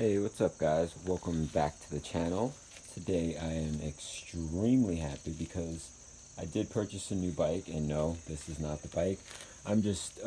Hey, what's up guys? Welcome back to the channel. Today I am extremely happy because I did purchase a new bike, and no, this is not the bike. I'm just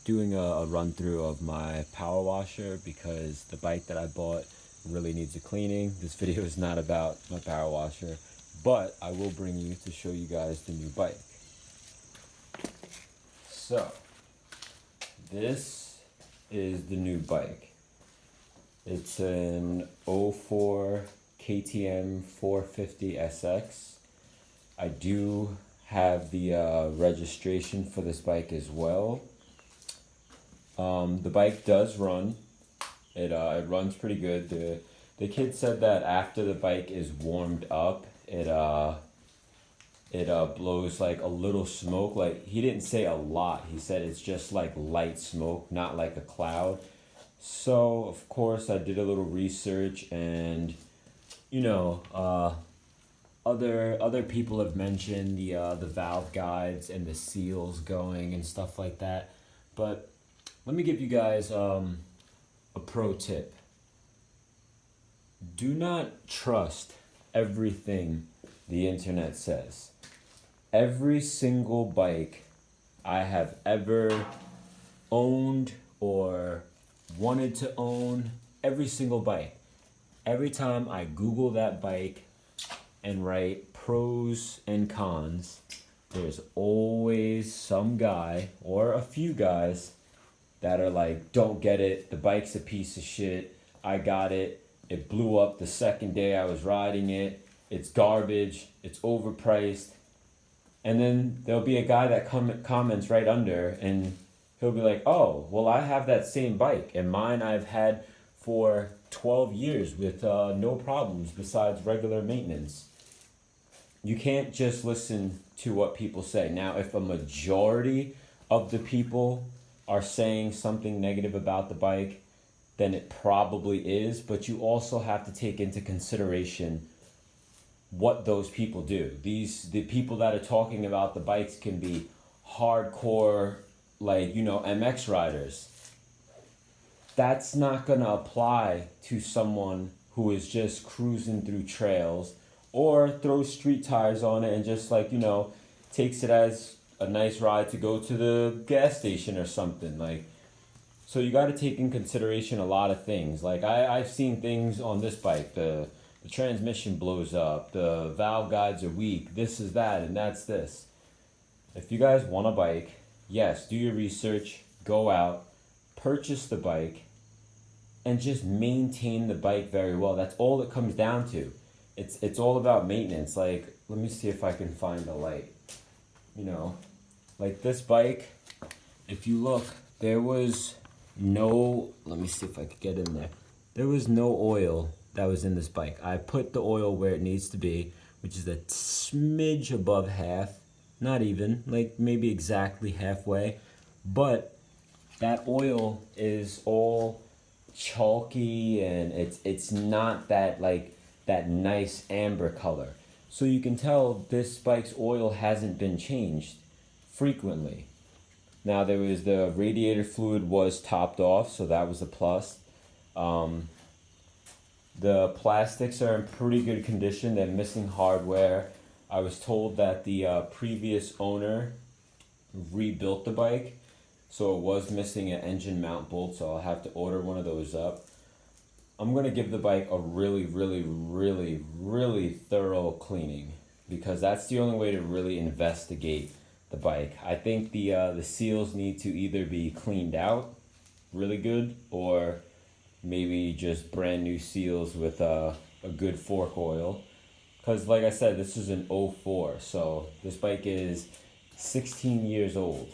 doing a run through of my power washer because the bike that I bought really needs a cleaning. This video is not about my power washer, but I will bring you to show you guys the new bike. So, this is the new bike. It's an '04 KTM 450 SX. I do have the registration for this bike as well. The bike does run. It runs pretty good. The kid said that after the bike is warmed up, it blows like a little smoke. Like, he didn't say a lot. He said it's just like light smoke, not like a cloud. So of course I did a little research, and other people have mentioned the valve guides and the seals going and stuff like that. But let me give you guys a pro tip. Do not trust everything the internet says. Every single bike I have ever owned or wanted to own, every single bike, every time I Google that bike and write pros and cons, there's always some guy or a few guys that are like, don't get it, the bike's a piece of shit, I got it, it blew up the second day I was riding it, it's garbage, it's overpriced. And then there'll be a guy that comments right under, and he'll be like, oh, well, I have that same bike, and mine I've had for 12 years with no problems besides regular maintenance. You can't just listen to what people say. Now, if a majority of the people are saying something negative about the bike, then it probably is, but you also have to take into consideration what those people do. The people that are talking about the bikes can be hardcore, like, MX riders. That's not gonna apply to someone who is just cruising through trails or throws street tires on it and just takes it as a nice ride to go to the gas station or something. Like, so you got to take in consideration a lot of things. Like, I've seen things on this bike. The transmission blows up, the valve guides are weak, this is that, and that's this. If you guys want a bike, yes, do your research, go out, purchase the bike, and just maintain the bike very well. That's all it comes down to. It's all about maintenance. Like, let me see if I can find a light. Like this bike, if you look, there was no, let me see if I could get in there. There was no oil that was in this bike. I put the oil where it needs to be, which is a smidge above half, not even, like maybe exactly halfway, but that oil is all chalky, and it's not that nice amber color. So you can tell this bike's oil hasn't been changed frequently. Now, there was the radiator fluid was topped off, so that was a plus. The plastics are in pretty good condition. They're missing hardware. I was told that the previous owner rebuilt the bike, so it was missing an engine mount bolt, so I'll have to order one of those up. I'm going to give the bike a really, really, really, really thorough cleaning, because that's the only way to really investigate the bike. I think the seals need to either be cleaned out really good, or maybe just brand new seals with a good fork oil. Because like I said, this is an '04, so this bike is 16 years old.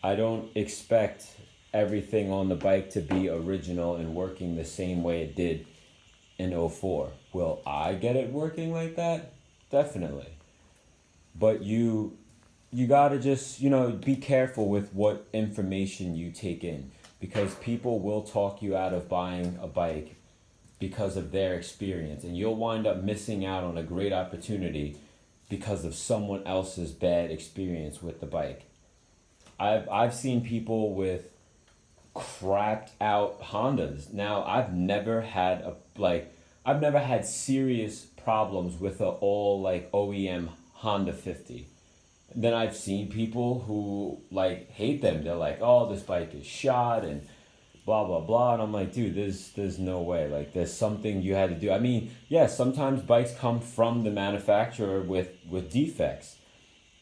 I don't expect everything on the bike to be original and working the same way it did in '04. Will I get it working like that? Definitely. But you gotta just, be careful with what information you take in, because people will talk you out of buying a bike because of their experience, and you'll wind up missing out on a great opportunity because of someone else's bad experience with the bike. I've seen people with crapped out Hondas. Now I've never had serious problems with a all like OEM Honda 50. Then I've seen people who like hate them. They're like, "Oh, this bike is shot," and blah blah blah. And I'm like, dude, there's no way. Like, there's something you had to do. I mean, yeah, sometimes bikes come from the manufacturer with defects.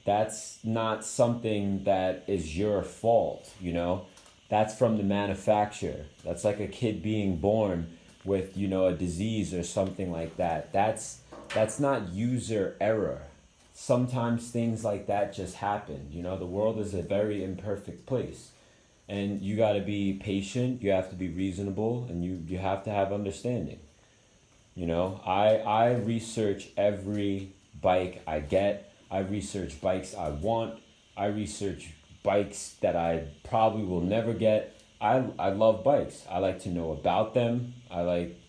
That's not something that is your fault, you know? That's from the manufacturer. That's like a kid being born with, a disease or something like that. That's not user error. Sometimes things like that just happen. The world is a very imperfect place. And you got to be patient, you have to be reasonable, and you have to have understanding. I research every bike I get. I research bikes I want. I research bikes that I probably will never get. I love bikes. I like to know about them. I like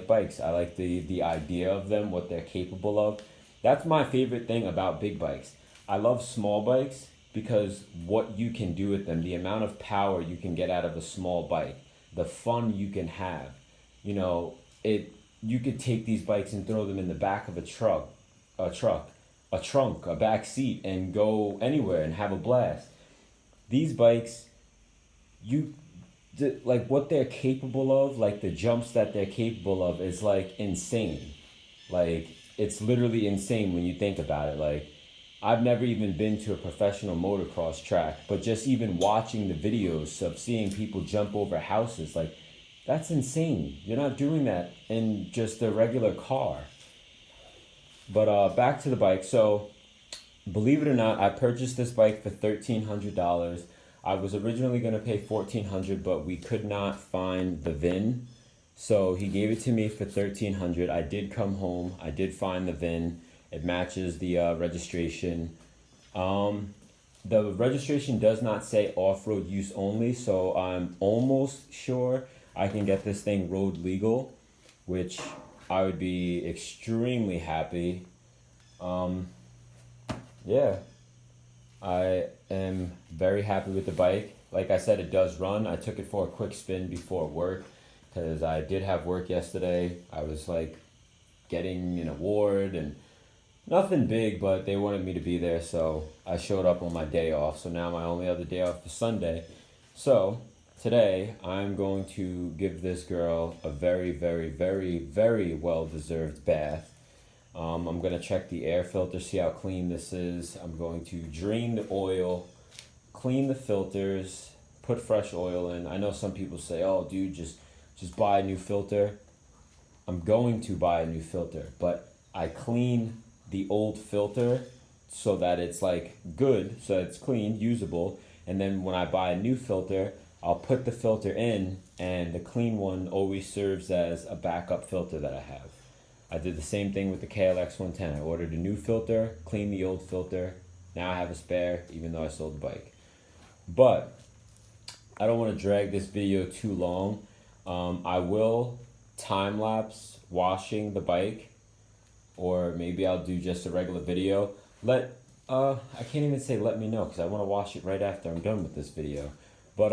bikes. I like the idea of them, what they're capable of. That's my favorite thing about big bikes. I love small bikes because what you can do with them, the amount of power you can get out of a small bike, the fun you can have. You could take these bikes and throw them in the back of a trunk, a back seat, and go anywhere and have a blast. These bikes, like what they're capable of, like the jumps that they're capable of is like insane. Like, it's literally insane when you think about it. Like, I've never even been to a professional motocross track, but just even watching the videos of seeing people jump over houses, like, that's insane. You're not doing that in just a regular car. But back to the bike. So, believe it or not, I purchased this bike for $1,300. I was originally going to pay $1,400, but we could not find the VIN. So he gave it to me for $1,300. I did come home. I did find the VIN. It matches the registration. The registration does not say off-road use only, so I'm almost sure I can get this thing road legal, which I would be extremely happy. Yeah, I am very happy with the bike. Like I said, it does run. I took it for a quick spin before work because I did have work yesterday. I was like getting an award and nothing big, but they wanted me to be there, so I showed up on my day off. So now my only other day off is Sunday. So today I'm going to give this girl a very, very, very, very well-deserved bath. I'm going to check the air filter, see how clean this is. I'm going to drain the oil, clean the filters, put fresh oil in. I know some people say, "Oh, dude, just buy a new filter." I'm going to buy a new filter, but I clean the old filter so that it's like good, so it's clean, usable. And then when I buy a new filter, I'll put the filter in, and the clean one always serves as a backup filter that I have. I did the same thing with the KLX 110. I ordered a new filter, cleaned the old filter. Now I have a spare, even though I sold the bike. But I don't want to drag this video too long. I will time lapse washing the bike, or maybe I'll do just a regular video. I can't even say let me know because I want to wash it right after I'm done with this video. But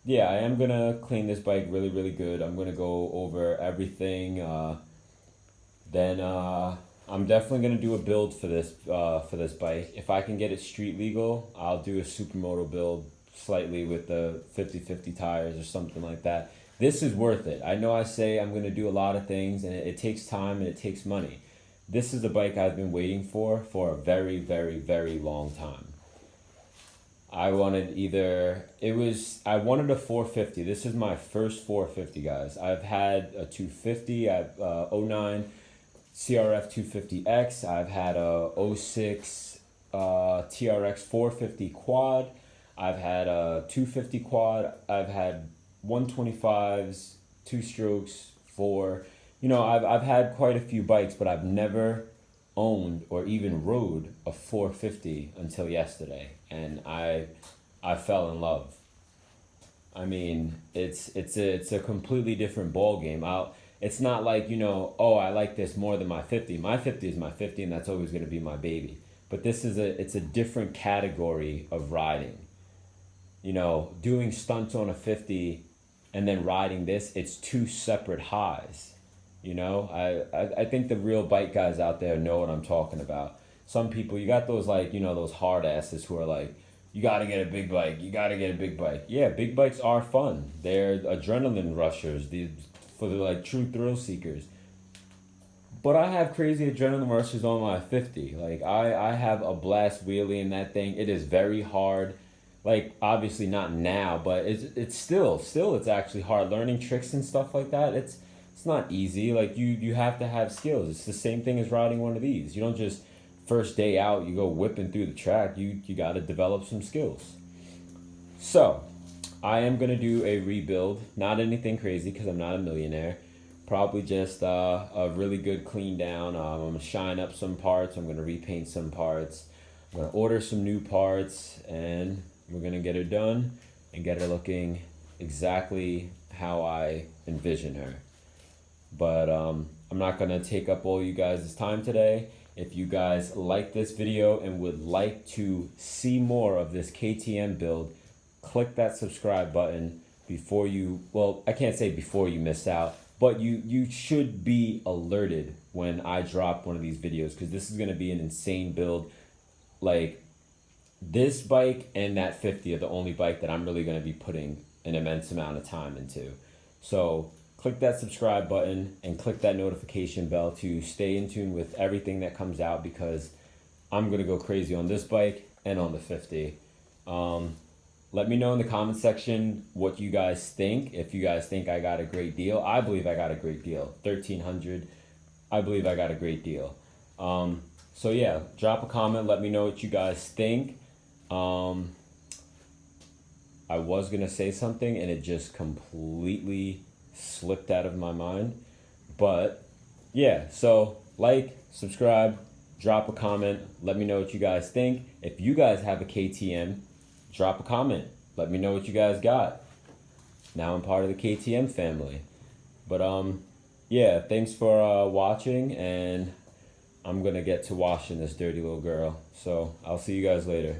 yeah, I am gonna clean this bike really, really good. I'm gonna go over everything. Then I'm definitely gonna do a build for this bike. If I can get it street legal, I'll do a supermoto build slightly with the 50/50 tires or something like that. This is worth it. I know I say I'm gonna do a lot of things, and it takes time and it takes money. This is a bike I've been waiting for a very, very, very long time. I wanted I wanted a 450. This is my first 450, guys. I've had a 250. I've 09 CRF 250X. I've had a 06 TRX 450 quad. I've had a 250 quad. I've had 125s, two strokes, four. I've had quite a few bikes, but I've never owned or even rode a 450 until yesterday, and I fell in love. I mean, it's a completely different ball game. It's not like, oh, I like this more than my 50. My 50 is my 50, and that's always going to be my baby. But it's a different category of riding. you know, doing stunts on a 50 and then riding this, it's two separate highs. You know, I think the real bike guys out there know what I'm talking about. Some people, you got those like, you know, those hard asses who are like, you got to get a big bike. You got to get a big bike. Yeah, big bikes are fun. They're adrenaline rushers, for the like true thrill seekers. But I have crazy adrenaline rushes on my 50. Like I have a blast wheelie in that thing. It is very hard. Like obviously not now, but it's still it's actually hard learning tricks and stuff like that. It's not easy. Like you have to have skills. It's the same thing as riding one of these. You don't just first day out you go whipping through the track. You got to develop some skills. So, I am going to do a rebuild. Not anything crazy because I'm not a millionaire. Probably just a really good clean down. I'm going to shine up some parts. I'm going to repaint some parts. I'm going to order some new parts. And we're going to get her done and get her looking exactly how I envision her. But I'm not going to take up all you guys' time today. If you guys like this video and would like to see more of this KTM build, click that subscribe button before you, well, I can't say before you miss out, but you should be alerted when I drop one of these videos because this is going to be an insane build. Like, this bike and that 50 are the only bike that I'm really going to be putting an immense amount of time into. So click that subscribe button and click that notification bell to stay in tune with everything that comes out because I'm going to go crazy on this bike and on the 50. Let me know in the comment section what you guys think. If you guys think I got a great deal, I believe I got a great deal. $1,300, I believe I got a great deal. So yeah, drop a comment. Let me know what you guys think. I was going to say something and it just completely slipped out of my mind. But yeah, so like, subscribe, drop a comment. Let me know what you guys think. If you guys have a KTM, drop a comment. Let me know what you guys got. Now I'm part of the KTM family. But yeah, thanks for watching, and I'm gonna get to washing this dirty little girl. So I'll see you guys later.